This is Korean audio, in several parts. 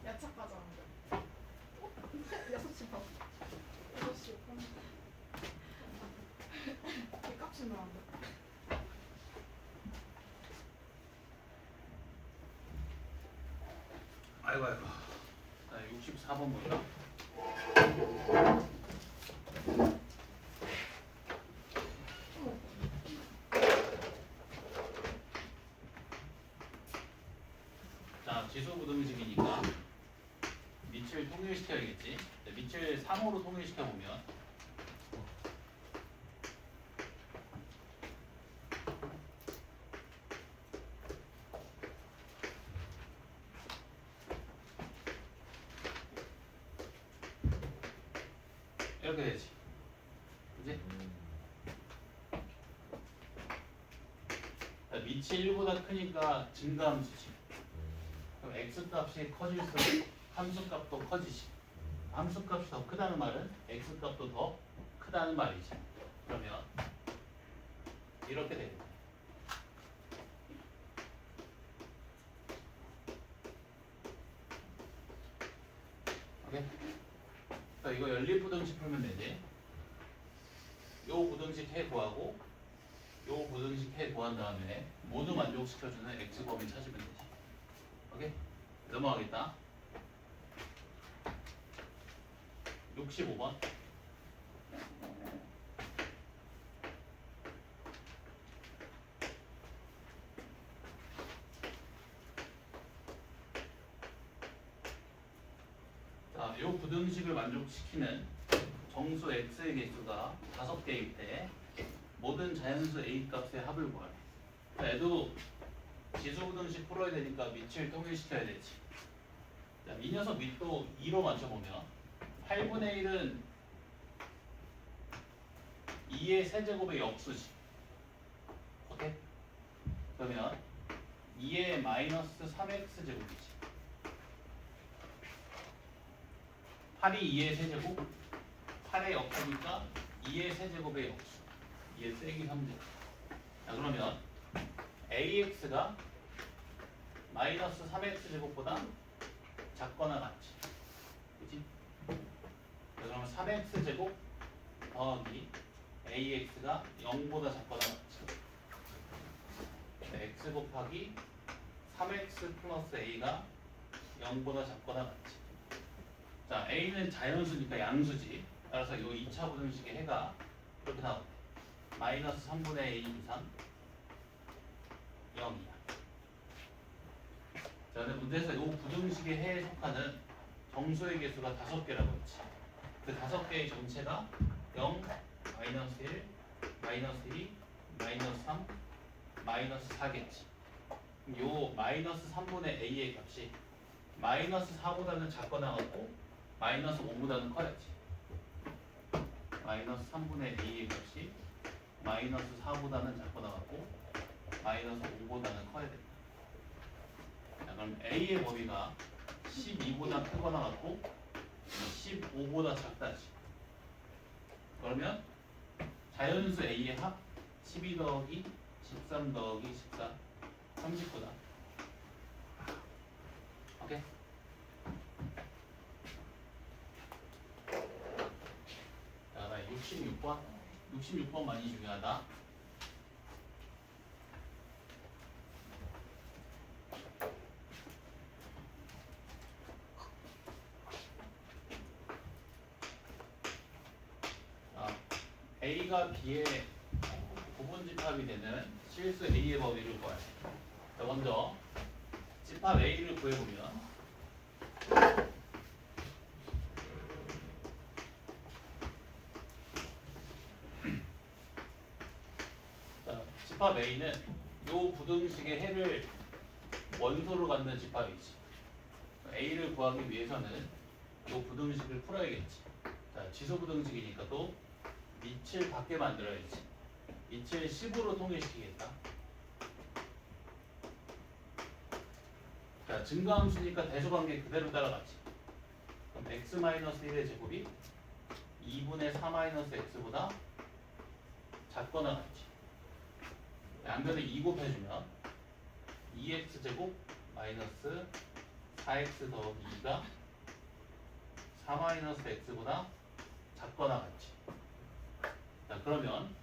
야차 과자인데. 6시 반. 6시 반. 값이 나왔는데. 아이고 아이고. 자, 64번 보자. 자, 지수부등식이니까 밑을 통일시켜야겠지. 자, 밑을 3호로 통일시켜보면 이렇게 되지. 그지? 자, 밑이 1보다 크니까 증가함수지. 그럼 x값이 커질수록 함수값도 커지지. 함수값이 더 크다는 말은 x값도 더 크다는 말이지. 그러면 이렇게 되는 거야. 오케이? 자, 이거 연립부등식 풀면 되지. 요 부등식 해 구하고 요 부등식 해 구한 다음에 모두 만족시켜주는 x범위 찾으면 되지. 오케이? 넘어가겠다. 65번. 자, 요 부등식을 만족시키는 정수 x의 개수가 5개일 때 모든 자연수 a 값의 합을 구하래. 자, 얘도 지수부등식 풀어야 되니까 밑을 통일시켜야 되지. 자, 이 녀석 밑도 2로 맞춰보면 8분의 1은 2의 세제곱의 역수지. 오케이? 그러면 2의 마이너스 3x 제곱이지. 8이 2의 세제곱, 8의 역수니까 2의 세제곱의 역수. 2의 세기 3제곱. 자, 그러면 ax가 마이너스 3x 제곱보다 작거나 같지. 그치? 자, 그러면 3x 제곱 더하기 ax가 0보다 작거나 같지. 자, x 곱하기 3x 플러스 a가 0보다 작거나 같지. 자, a는 자연수니까 양수지. 따라서 이 2차 부등식의 해가 이렇게 나오네. 마이너스 3분의 a 이상 0이야. 자, 근데 문제에서 이 부등식의 해에 속하는 정수의 개수가 5개라고 했지. 그 5개의 전체가 0, 마이너스 1, 마이너스 2, 마이너스 3, 마이너스 4겠지. 요 마이너스 3분의 a의 값이 마이너스 4보다는 작거나 같고 마이너스 5보다는 커야지. 마이너스 3분의 a의 값이 마이너스 4보다는 작거나 같고 마이너스 5보다는 커야 된다. 자, 그럼 a의 범위가 12보다 크거나 같고 15보다 작다지. 그러면 자연수 a의 합 12 더하기 13 더하기 14 39다. 오케이? 자, 그다음에 66번. 66번 많이 중요하다. A가 B의 부분집합이 되는 실수 A의 범위를 구하래. 자, 먼저 집합 A를 구해보면 자, 집합 A는 요 부등식의 해를 원소로 갖는 집합이지. A를 구하기 위해서는 요 부등식을 풀어야겠지. 자, 지수 부등식이니까 또 밑을 밖에 만들어야지. 밑을 10으로 통일시키겠다. 자, 증가함수니까 대소관계 그대로 따라가지. 그럼 x-1의 제곱이 2분의 4-x보다 작거나 같지. 양변에 2 곱해주면 2x제곱 마이너스 4x 더하기 2가 4 마이너스 x보다 작거나 같지. 자, 그러면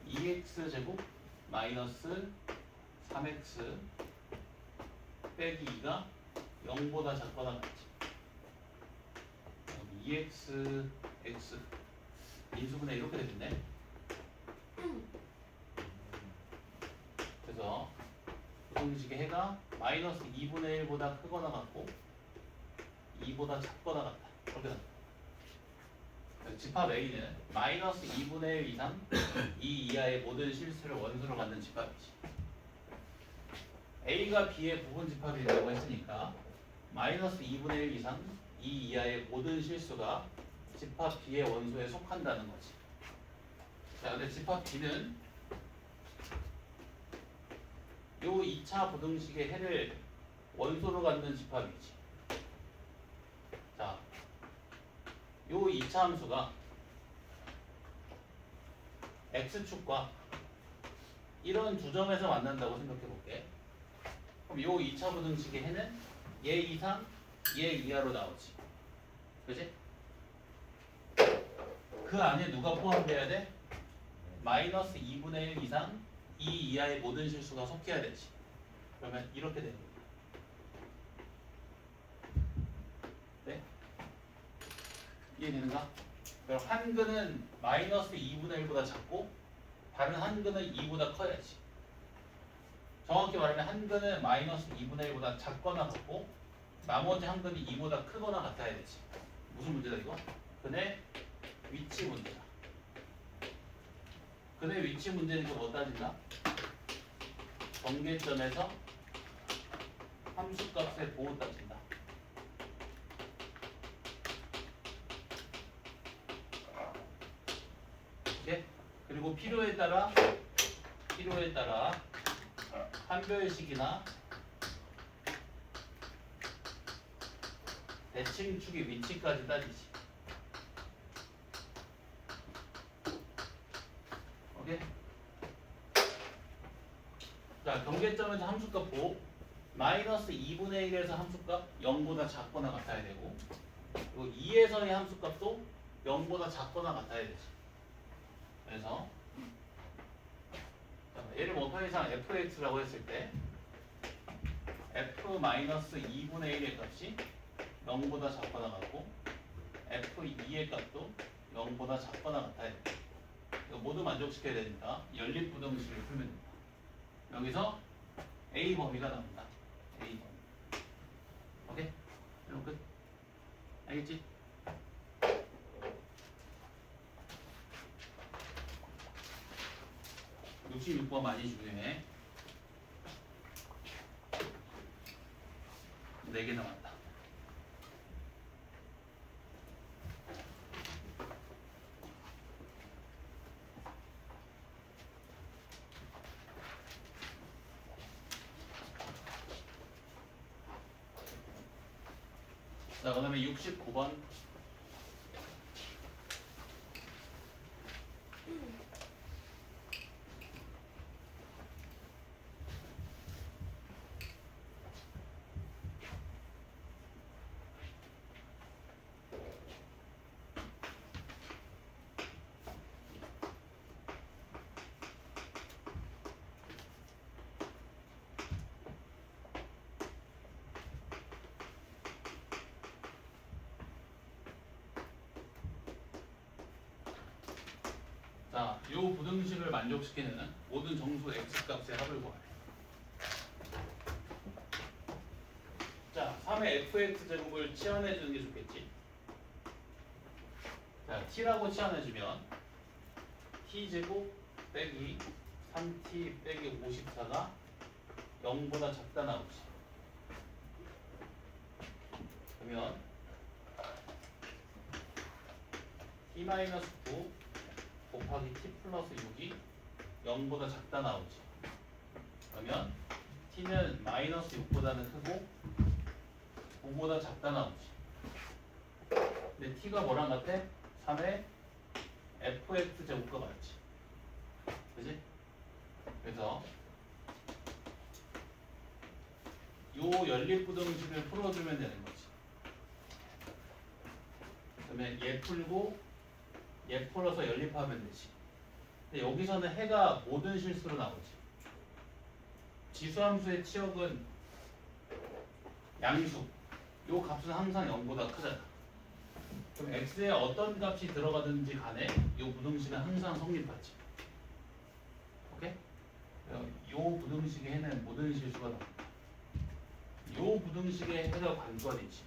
2x제곱 마이너스 3x 빼기 2가 0보다 작거나 같지. 2x x 인수분해 이렇게 되겠네. 그래서 부등식의 해가 마이너스 2분의 1보다 크거나 같고 2보다 작거나 같다. 이렇게 된다. 집합 A는 마이너스 2분의 1 이상 2 이하의 모든 실수를 원소로 갖는 집합이지. A가 B의 부분 집합이라고 했으니까 마이너스 2분의 1 이상 2 이하의 모든 실수가 집합 B의 원소에 속한다는 거지. 자, 근데 집합 B는 요 2차 부등식의 해를 원소로 갖는 집합이지. 자, 요 2차 함수가 x축과 이런 두 점에서 만난다고 생각해 볼게. 그럼 요 2차 부등식의 해는 얘 이상, 얘 이하로 나오지. 그지? 그 안에 누가 포함돼야 돼? 마이너스 2분의 1 이상 2 이하의 모든 실수가 섞여야 되지. 그러면 이렇게 되는 거야. 네? 이해되는가? 그럼 한 근은 마이너스 2분의 1보다 작고 다른 한 근은 2보다 커야지. 정확히 말하면 한 근은 마이너스 2분의 1보다 작거나 같고 나머지 한 근이 2보다 크거나 같아야 되지. 무슨 문제다 이거? 근의 위치 문제다. 근의 위치 문제니까 뭐 따진다? 경계점에서 함수값의 보호 따진다. 오케이? 그리고 필요에 따라 판별식이나 대칭축의 위치까지 따지지. 오케이? 자, 경계점에서 함수값 보호. 마이너스 2분의 1에서 함수값 0보다 작거나 같아야 되고 그리고 2에서의 함수값도 0보다 작거나 같아야 되지. 그래서 얘를 뭐 편의상 fx라고 했을 때 f-2분의 1의 값이 0보다 작거나 같고 f2의 값도 0보다 작거나 같아야 돼. 이거 모두 만족시켜야 되니까 연립부등식을 풀면 된다. 여기서 A 범위가 나온다. A 범위. 오케이? 그럼 끝. 알겠지? (66번) 많이 중요해. 4개 남았다. 자, 그 다음에 69번. 자, 이 부등식을 만족시키는 모든 정수 x값의 합을 구하래. 자, 3의 fx제곱을 치환해주는 게 좋겠지. 자, t라고 치환해주면 t제곱 빼기 3t 빼기 54가 0보다 작다 나오지. 그러면 t-9 곱하기 t 플러스 6이 0보다 작다 나오지. 그러면 t는 마이너스 6보다는 크고 5보다 작다 나오지. 근데 t가 뭐랑 같아? 3의 fx 제곱과 같지. 그지? 그래서 요 연립부등식을 풀어주면 되는 거지. 그러면 얘 풀고 얘 풀어서 연립하면 되지. 근데 여기서는 해가 모든 실수로 나오지. 지수함수의 치역은 양수. 요 값은 항상 0보다 크잖아. 그럼 x에 어떤 값이 들어가든지 간에 요 부등식은 항상 성립하지. 오케이? 요 부등식의 해는 모든 실수가 나온다. 요 부등식의 해가 관건이지.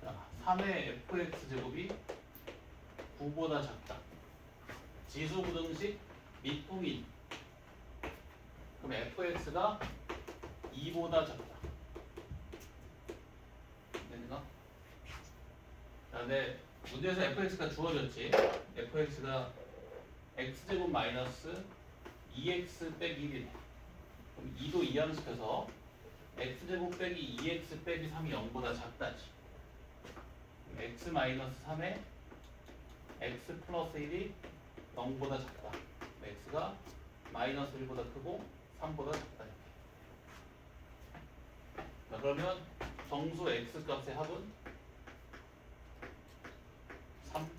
자, 3의 fx 제곱이 9보다 작다. 지수 부등식 밑동인. 그럼 fx가 2보다 작다. 되는가? 자, 근데 문제에서 fx가 주어졌지. fx가 x제곱 마이너스 2x 빼기 1이네. 그럼 2도 이항시켜서 x제곱 빼기 2x 빼기 3이 0보다 작다지. 그럼 x 마이너스 3에 x 플러스 1이 0보다 작다. x가 마이너스 1보다 크고 3보다 작다. 이렇게. 자, 그러면 정수 x 값의 합은 3.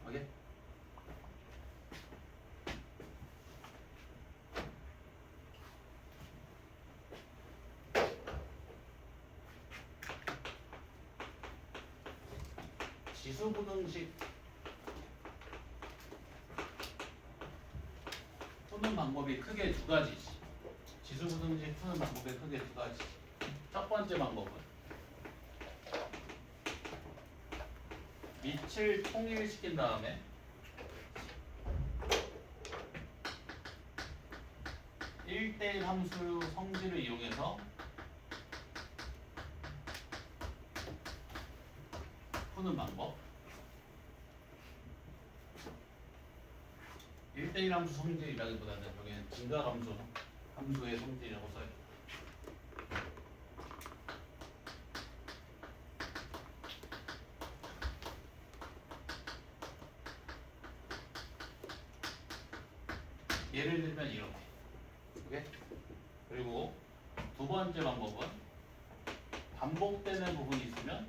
오케이? 지수부등식 푸는 방법이 크게 두 가지지. 지수부등식 푸는 방법이 크게 두 가지. 첫 번째 방법은 밑을 통일시킨 다음에 (1대1) 함수 성질을 이용해서 푸는 방법. 1대1 함수 성질이라기보다는 여기는 증가함수 함수의 성질이라고 써요. 예를 들면 이렇게. 오케이? 그리고 두 번째 방법은 반복되는 부분이 있으면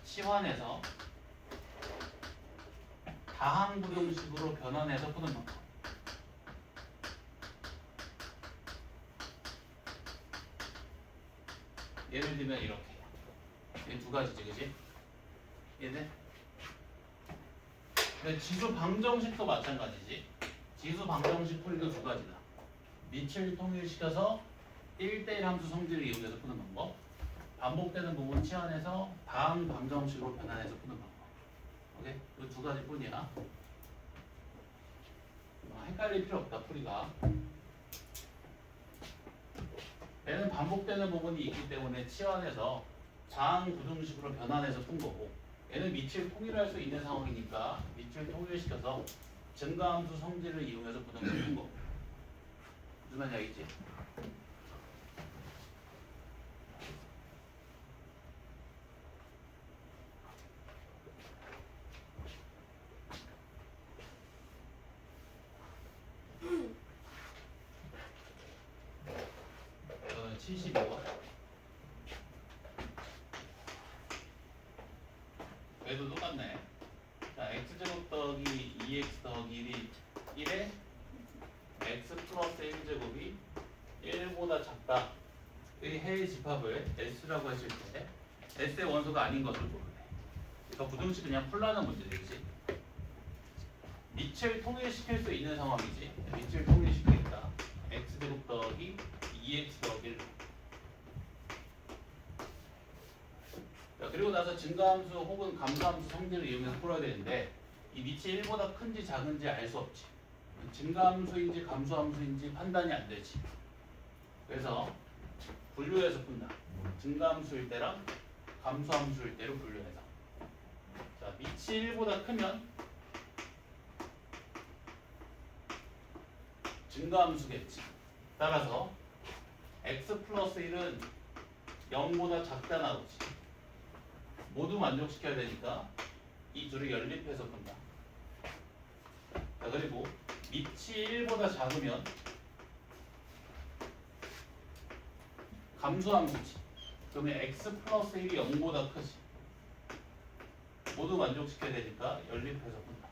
치환해서 다항부등식으로 변환해서 푸는 방법. 예를 들면 이렇게. 이 두 가지지, 그지? 얘네. 근데 지수 방정식도 마찬가지지. 지수 방정식 풀이도 두 가지다. 밑을 통일시켜서 1대1 함수 성질을 이용해서 푸는 방법. 반복되는 부분 치환해서 다항 방정식으로 변환해서 푸는 방법. 오케이? 이 두 가지뿐이야. 헷갈릴 필요 없다, 풀이가. 얘는 반복되는 부분이 있기 때문에 치환해서 자항 부등식으로 변환해서 푼 거고, 얘는 밑을 통일할 수 있는 상황이니까 밑을 통일시켜서 증가함수 성질을 이용해서 부등식을 푼 거고. 무슨 말인지 알겠지? 저는 72번. 얘도 똑같네. 자, x제곱 더하기 2x 더하기 1이 1에 x 플러스 1제곱이 1보다 작다. 이 해의 집합을 S라고 했을 때 S의 원소가 아닌 것을 모르네. 그러니까 부등식 그냥 풀라는 문제지. 밑을 통일시킬 수 있는 상황이지. 밑을 통일시키겠다. x제곱 더하기 2x 더하기 1. 자, 그리고 나서 증가함수 혹은 감소함수 성질을 이용해서 풀어야 되는데 이 밑이 1보다 큰지 작은지 알 수 없지. 증가함수인지 감소함수인지 판단이 안 되지. 그래서 분류해서 푼다. 증가함수일 때랑 감소함수일 때로 분류해서. 자, 밑이 1보다 크면 증가함수겠지. 따라서 x 플러스 1은 0보다 작다 나오지. 모두 만족시켜야 되니까 이 둘이 연립해서 푼다. 자, 그리고 밑이 1보다 작으면 감소함수지. 그러면 x 플러스 1이 0보다 크지. 모두 만족시켜야 되니까 연립해서 푼다.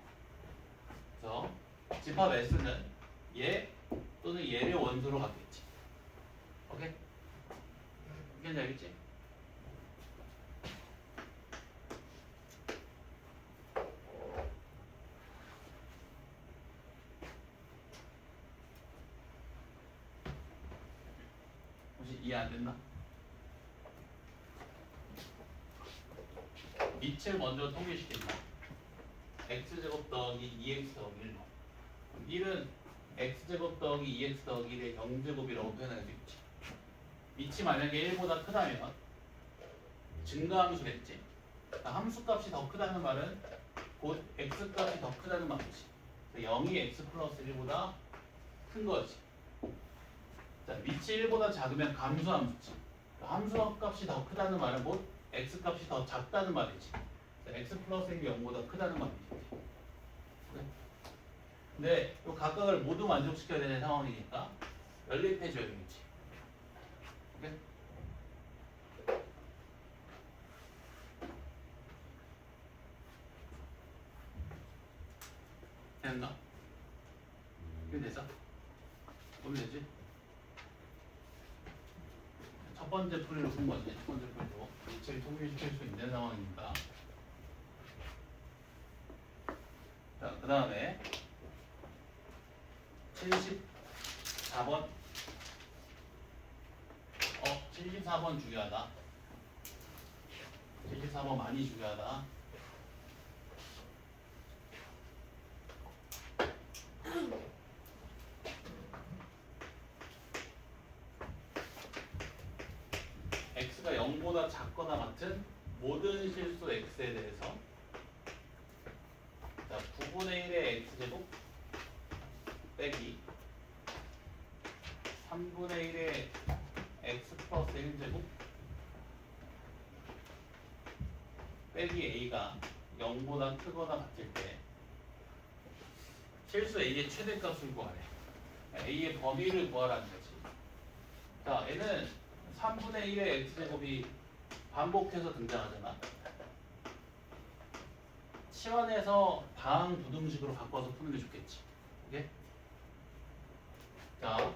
그래서 집합 S는 얘 또는 얘를 원소로 갖겠지. 오케이? 이게 알겠지? 혹시 이해 안 됐나? 밑을 먼저 통일시킨다. x제곱 더하기 2x 더하기 1로. 1은 x제곱 더하기 2x 더하기 1의 0제곱이라고 표현할 수 있지. 밑이 만약에 1보다 크다면 증가함수겠지. 함수값이 더 크다는 말은 곧 x값이 더 크다는 말이지. 0이 x 플러스 1보다 큰 거지. 자, 밑이 1보다 작으면 감소함수지. 함수값이 더 크다는 말은 곧 x값이 더 작다는 말이지. x 플러스 1이 0보다 크다는 말이지. 그래? 근데 이 각각을 모두 만족시켜야 되는 상황이니까 연립해줘야 되겠지. 오케이? 됐나? 이게 됐어? 오면 되지? 첫 번째 풀이로 푼 거지. 첫 번째 풀이로 이체를 통일시킬 수 있는 상황입니다. 자, 그 다음에 74번. 74번 중요하다. 74번 많이 중요하다. x가 0보다 작거나 같은 모든 실수 x에 대해서 자, 9분의 1의 x제곱 빼기 3분의 1의 x 플러스 1제곱 빼기 a가 0보다 크거나 같을 때 실수 a의 최대값을 구하래. a의 범위를 구하라는 거지. 자, 얘는 3분의 1의 x제곱이 반복해서 등장하잖아. 치환해서 다항 부등식으로 바꿔서 푸는 게 좋겠지. 오케이? 자,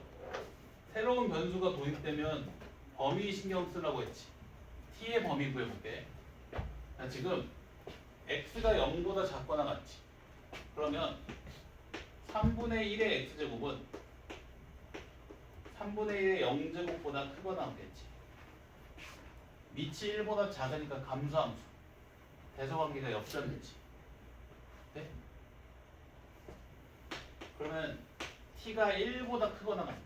새로운 변수가 도입되면 범위 신경 쓰라고 했지. t의 범위 구해볼게. 자, 지금 x가 0보다 작거나 같지. 그러면 3분의 1의 x제곱은 3분의 1의 0제곱보다 크거나 같겠지. 밑이 1보다 작으니까 감소함수. 대소관계가 역전되지. 네? 그러면 t가 1보다 크거나 같네.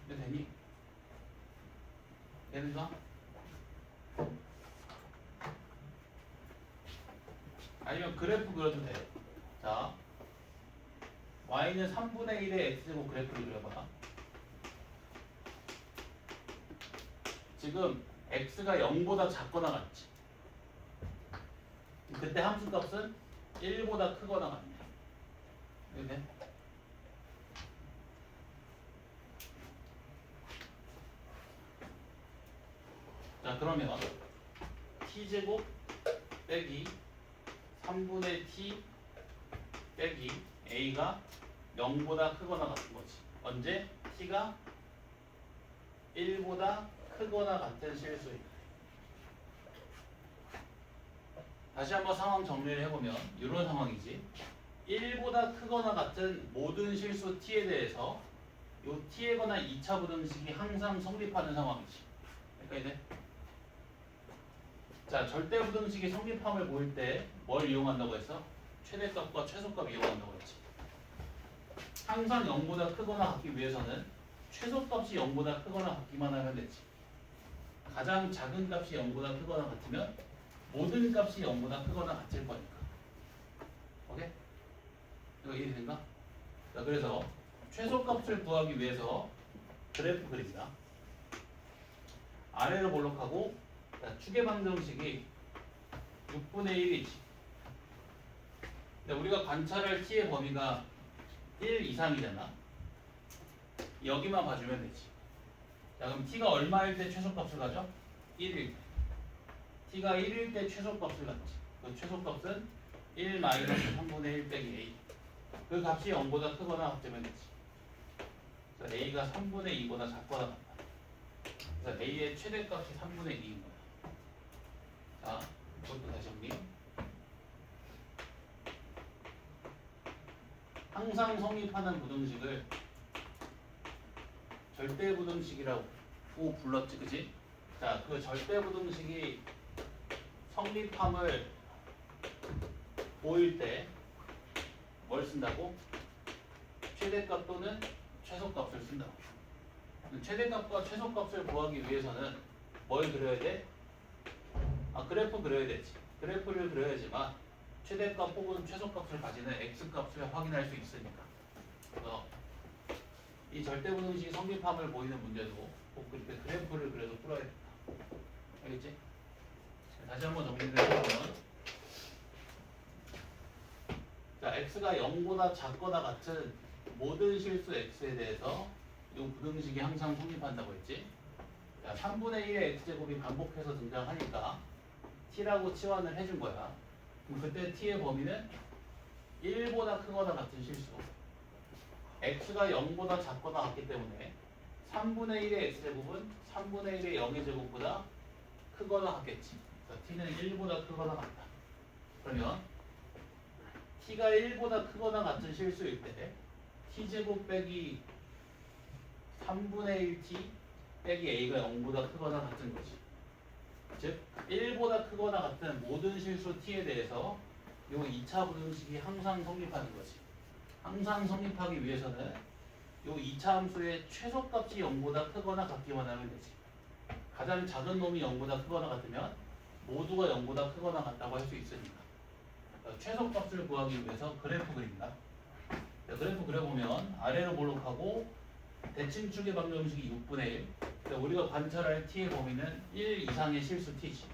이게 되니? 되는가? 아니면 그래프 그려도 돼. 자, y는 3분의 1의 x제곱 그래프를 그려봐. 지금 x가 0보다 작거나 같지. 그때 함수값은 1보다 크거나 같네. 이렇게. 자, 그러면 t제곱 빼기 3분의 t 빼기 a가 0보다 크거나 같은 거지. 언제? t가 1보다 크거나 같은 실수임. 다시 한번 상황 정리를 해보면 이런 상황이지. 1보다 크거나 같은 모든 실수 t에 대해서 이 t에 관한 2차 부등식이 항상 성립하는 상황이지. 그러니까 이제 자, 절대 부등식이 성립함을 보일 때 뭘 이용한다고 했어? 최대값과 최소값 이용한다고 했지. 항상 0보다 크거나 같기 위해서는 최소값이 0보다 크거나 같기만 하면 되지. 가장 작은 값이 0보다 크거나 같으면 모든 값이 0보다 크거나 같을 거니까. 오케이? 이거 이해된가? 자, 그래서 최소값을 구하기 위해서 그래프 그립니다. 아래로 볼록하고 자, 추계 방정식이 6분의 1이지. 근데 우리가 관찰할 t의 범위가 1 이상이잖아. 여기만 봐주면 되지. 자, 그럼 t가 얼마일 때 최소값을 가져? 1일 때. t가 1일 때 최소값을 갖지. 그 최소값은 1 마이너스 3분의 1 빼기 a. 그 값이 0보다 크거나 같으면 되지. 그래서 a가 3분의 2보다 작거나 같다. 그래서 a의 최대값이 3분의 2인 거야. 자, 이것도 다시 정리. 항상 성립하는 부등식을 절대 부등식이라고 불렀지, 그지? 자, 그 절대 부등식이 성립함을 보일 때 뭘 쓴다고? 최대값 또는 최소값을 쓴다고. 최대값과 최소값을 구하기 위해서는 뭘 그려야 돼? 그래프 그려야 되지. 그래프를 그려야지만 최대값 혹은 최소값을 가지는 x값을 확인할 수 있으니까. 그래서 이 절대부등식이 성립함을 보이는 문제도 꼭 그렇게 그래프를 그려서 풀어야겠다. 알겠지? 다시 한번 정리를 해보면, 자, x가 0보다 작거나 같은 모든 실수 x에 대해서 이 부등식이 항상 성립한다고 했지. 자, 3분의 1의 x제곱이 반복해서 등장하니까 t라고 치환을 해준 거야. 그럼 그때 t의 범위는 1보다 크거나 같은 실수. x가 0보다 작거나 같기 때문에 3분의 1의 x제곱은 3분의 1의 0의 제곱보다 크거나 같겠지. 그래서 t는 1보다 크거나 같다. 그러면 t가 1보다 크거나 같은 실수일 때 t제곱 빼기 3분의 1t 빼기 a가 0보다 크거나 같은 거지. 즉 1보다 크거나 같은 모든 실수 t에 대해서 이 2차 부등식이 항상 성립하는 거지. 항상 성립하기 위해서는 이 2차 함수의 최소값이 0보다 크거나 같기만 하면 되지. 가장 작은 놈이 0보다 크거나 같으면 모두가 0보다 크거나 같다고 할 수 있으니까. 최소값을 구하기 위해서 그래프 그린다. 그래프 그려보면 아래로 볼록하고 대칭축의 방정식이 6분의 1. 우리가 관찰할 t의 범위는 1 이상의 실수 t지.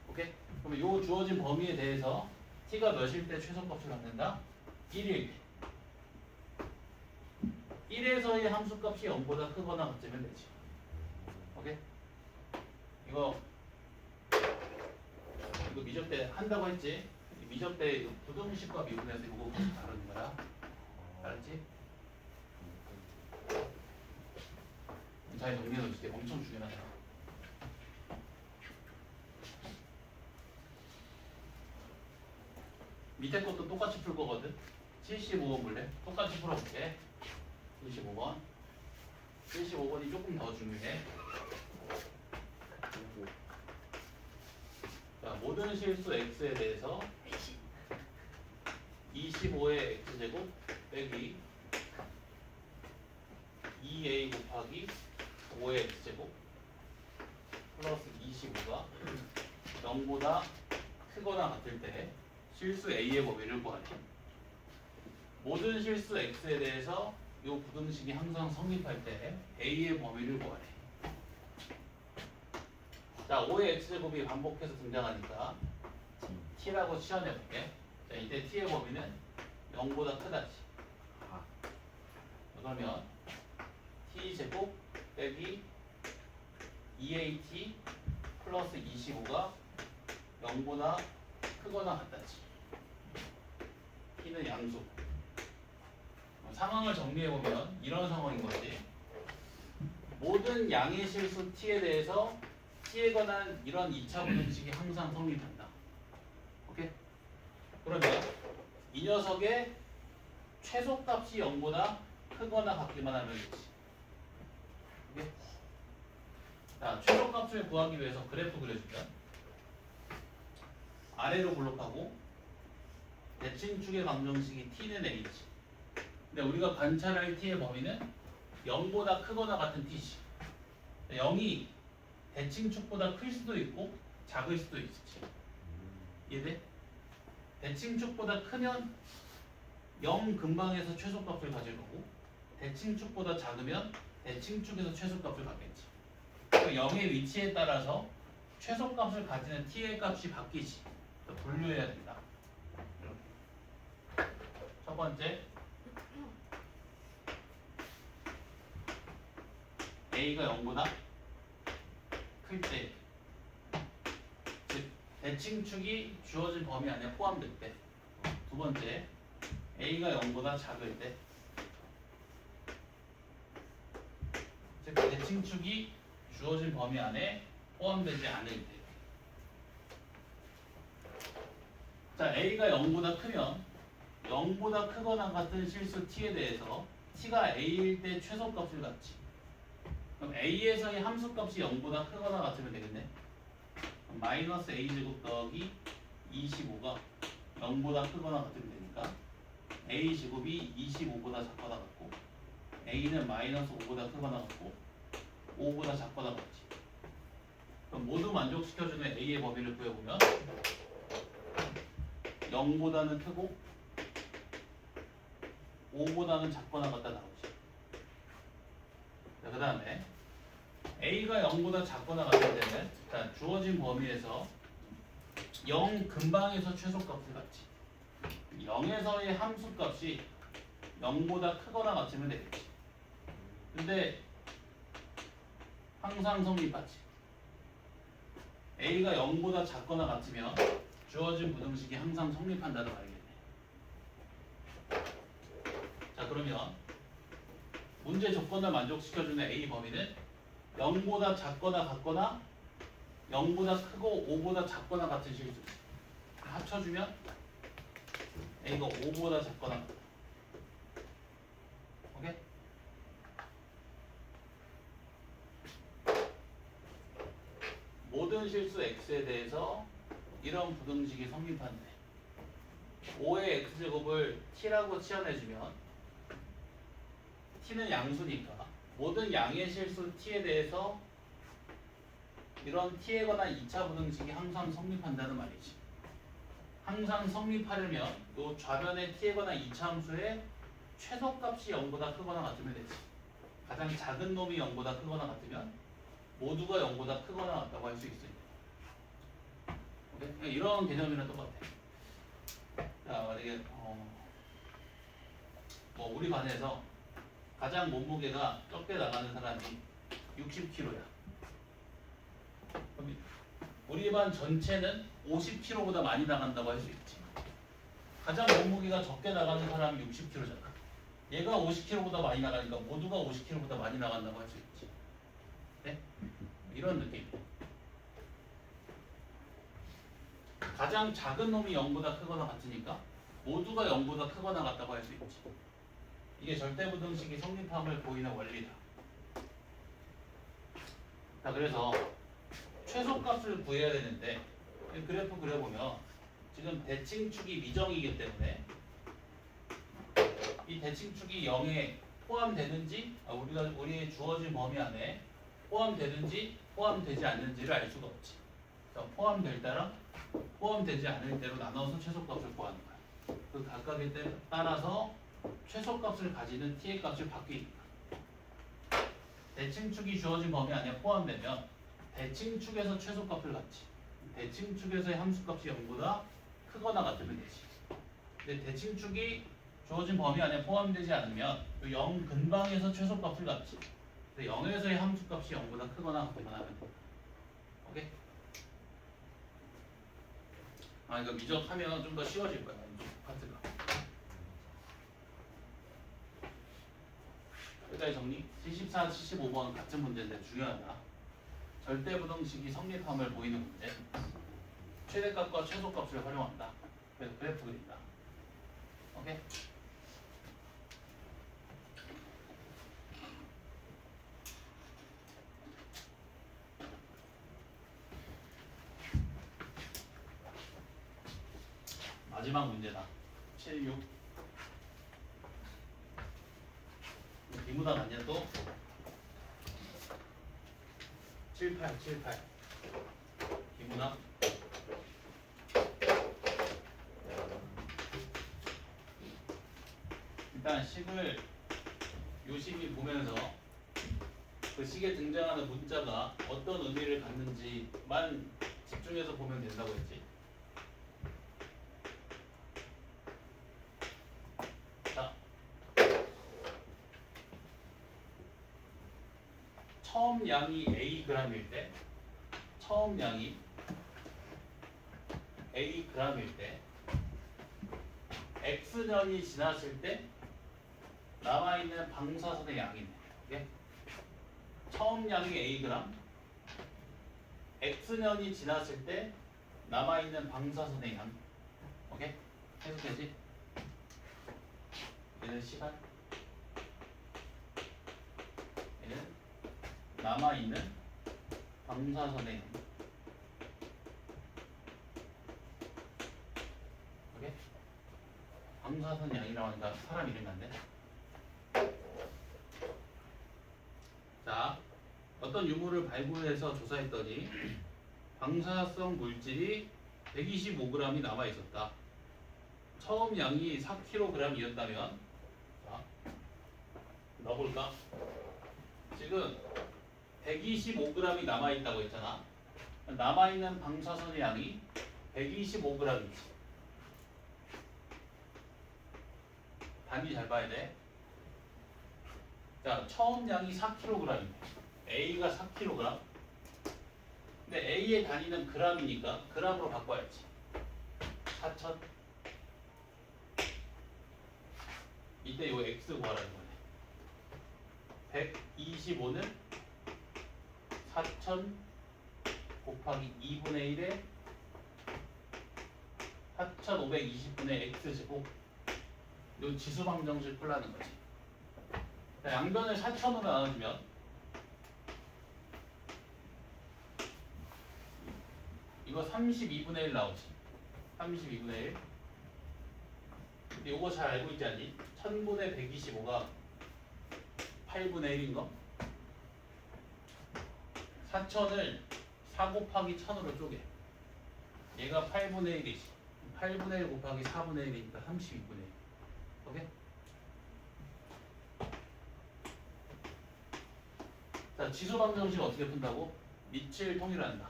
오케이? 그러면 이 주어진 범위에 대해서 t가 몇일 때 최소값을 갖는다? 1일 때. 1에서의 함수값이 0보다 크거나 같으면 되지. 오케이? 이거 미적 때 한다고 했지? 미적 때 부등식과 미분해서 이거 다루는 거야. 알았지? 잘 정리해 놓을게. 엄청 중요하다. 밑에 것도 똑같이 풀 거거든. 75번 볼래? 똑같이 풀어볼게. 75번. 75번이 조금 더 중요해. 자, 모든 실수 x에 대해서 25의 x제곱 빼기 2a 곱하기 5의 x제곱 플러스 25가 0보다 크거나 같을 때 실수 a의 범위를 구하래. 모든 실수 x에 대해서 이 부등식이 항상 성립할 때 a의 범위를 구하래. 자, 5의 x제곱이 반복해서 등장하니까 t라고 치환해볼게. 자, 이때 t의 범위는 0보다 크다지. 그러면 t제곱 빼기 2at 플러스 25가 0보다 크거나 같다지. t는 양수. 상황을 정리해보면 이런 상황인 거지. 모든 양의 실수 t에 대해서 t에 관한 이런 2차 부등식이 항상 성립한다. 오케이? 그러면 이 녀석의 최소값이 0보다 크거나 같기만 하면 되지. 오케이? 자, 최소값을 구하기 위해서 그래프 그려주면 아래로 블록하고 대칭축의 방정식이 t는 a지. 근데 우리가 관찰할 t의 범위는 0보다 크거나 같은 t지. 0이 대칭축보다 클 수도 있고 작을 수도 있지. 이해돼? 대칭축보다 크면 0 근방에서 최소값을 가질 거고 대칭축보다 작으면 대칭축에서 최소값을 갖겠지. 그 0의 위치에 따라서 최소값을 가지는 t의 값이 바뀌지. 그래서 분류해야 된다. 이렇게. 첫 번째 a가 0보다 클 때, 즉 대칭축이 주어진 범위 안에 포함될 때. 두 번째 a가 0보다 작을 때, 즉 대칭축이 주어진 범위 안에 포함되지 않을 때. 자, a가 0보다 크면 0보다 크거나 같은 실수 t에 대해서 t가 a일 때 최소값을 갖지. 그럼 a에서의 함수값이 0보다 크거나 같으면 되겠네. 그럼 마이너스 a제곱 더하기 25가 0보다 크거나 같으면 되니까 a제곱이 25보다 작거나 같고 a는 마이너스 5보다 크거나 같고 5보다 작거나 같지. 그럼 모두 만족시켜주는 a의 범위를 구해보면 0보다는 크고 5보다는 작거나 같다 나오지. 자, 그 다음에 a가 0보다 작거나 같을 때는 자, 주어진 범위에서 0 근방에서 최소값을 갖지. 0에서의 함수값이 0보다 크거나 같으면 되겠지. 근데 항상 성립하지. a가 0보다 작거나 같으면 주어진 부등식이 항상 성립한다는 말이겠네. 자, 그러면 문제 조건을 만족시켜주는 a 범위는 0보다 작거나 같거나 0보다 크고 5보다 작거나 같은 실수. 합쳐주면 a가 5보다 작거나 같다. 오케이? 모든 실수 x에 대해서 이런 부등식이 성립한대. 5의 x제곱을 t라고 치환해주면 t는 양수니까 모든 양의 실수 t에 대해서 이런 t에 관한 2차 부등식이 항상 성립한다는 말이지. 항상 성립하려면 이 좌변의 t에 관한 2차 함수의 최소값이 0보다 크거나 같으면 되지. 가장 작은 놈이 0보다 크거나 같으면 모두가 0보다 크거나 같다고 할 수 있으니까. 오케이? 이런 개념이랑 똑같아. 자, 만약에 뭐 우리 반에서 가장 몸무게가 적게 나가는 사람이 60kg야. 그럼 우리 반 전체는 50kg보다 많이 나간다고 할 수 있지. 가장 몸무게가 적게 나가는 사람이 60kg잖아. 얘가 50kg보다 많이 나가니까 모두가 50kg보다 많이 나간다고 할 수 있지. 네? 이런 느낌. 가장 작은 놈이 0보다 크거나 같으니까 모두가 0보다 크거나 같다고 할 수 있지. 이게 절대부등식이 성립함을 보이는 원리다. 자, 그래서 최소값을 구해야 되는데 그래프 그려보면 지금 대칭축이 미정이기 때문에 이 대칭축이 0에 포함되는지 우리의 주어진 범위 안에 포함되는지 포함되지 않는지를 알 수가 없지. 포함될 때랑 포함되지 않을 때로 나눠서 최소값을 구하는 거야. 그 각각에 따라서 최소값을 가지는 t의 값을 바뀌니까. 대칭축이 주어진 범위 안에 포함되면 대칭축에서 최소값을 갖지. 대칭축에서의 함수값이 0보다 크거나 같으면 되지. 근데 대칭축이 주어진 범위 안에 포함되지 않으면 0 근방에서 최소값을 갖지. 0에서의 함수값이 0보다 크거나 같거나 하면 된다. 오케이? 이거 미적하면 좀 더 쉬워질 거야. 이쪽 파트가. 여기까지 정리. 74, 75번 같은 문제인데 중요하다. 절대부등식이 성립함을 보이는 문제. 최대값과 최소값을 활용한다. 그래서 그래프 그린다. 오케이? 마지막 문제다. 7, 6. 비무다 맞냐 또? 7, 8, 7, 8. 비무다. 일단 식을 요식이 보면서 그 식에 등장하는 문자가 어떤 의미를 갖는지만 집중해서 보면 된다고 했지. 자, 처음 양이 A g일 때, 처음 양이 A g일 때, X년이 지났을 때 남아있는 방사선의 양이네. 오케이? 처음 양이 A g, X년이 지났을 때 남아있는 방사선의 양. 오케이? 해석되지? 얘는 시간, 얘는 남아있는 방사선의 양. 오케이? 방사선 양이라고 하니까 사람 이름이 안 돼. 자, 어떤 유물을 발굴해서 조사했더니 방사성 물질이 125g이 남아 있었다. 처음 양이 4kg이었다면, 자, 넣어볼까? 지금 125g이 남아 있다고 했잖아. 남아 있는 방사선의 양이 125g이지. 단위 잘 봐야 돼. 자, 처음 양이 4kg이네. A가 4kg. 근데 A의 단위는 g이니까 g으로 바꿔야지. 4,000. 이때 요 X 구하라는 거네. 125는 4,000 곱하기 2분의 1에 4,520분의 X제곱. 요 지수방정식 풀라는 거지. 자, 양변을 4,000으로 나눠주면 이거 32분의 1 나오지. 32분의 1. 근데 이거 잘 알고 있지 않니? 1000분의 125가 8분의 1인 거? 4,000을 4 곱하기 1000으로 쪼개. 얘가 8분의 1이지. 8분의 1 곱하기 4분의 1이니까 32분의 1. 오케이? 자, 지수방정식 어떻게 푼다고? 밑을 통일한다.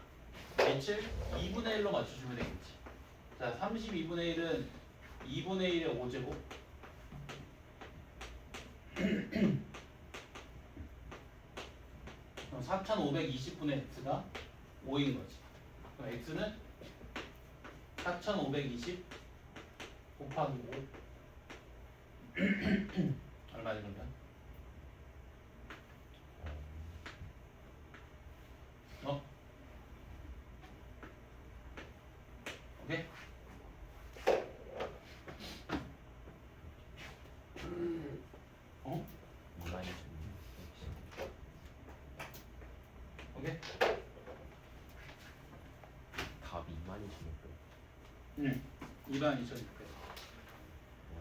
밑을 2분의 1로 맞춰주면 되겠지. 자, 32분의 1은 2분의 1의 5제곱. 그럼 4520분의 x가 5인 거지. 그럼 x는 4520 곱하기 5. 얼마 되면? 오케이? 어? 22,600. 오케이? 답이 22,600. 응. 22,600. 와.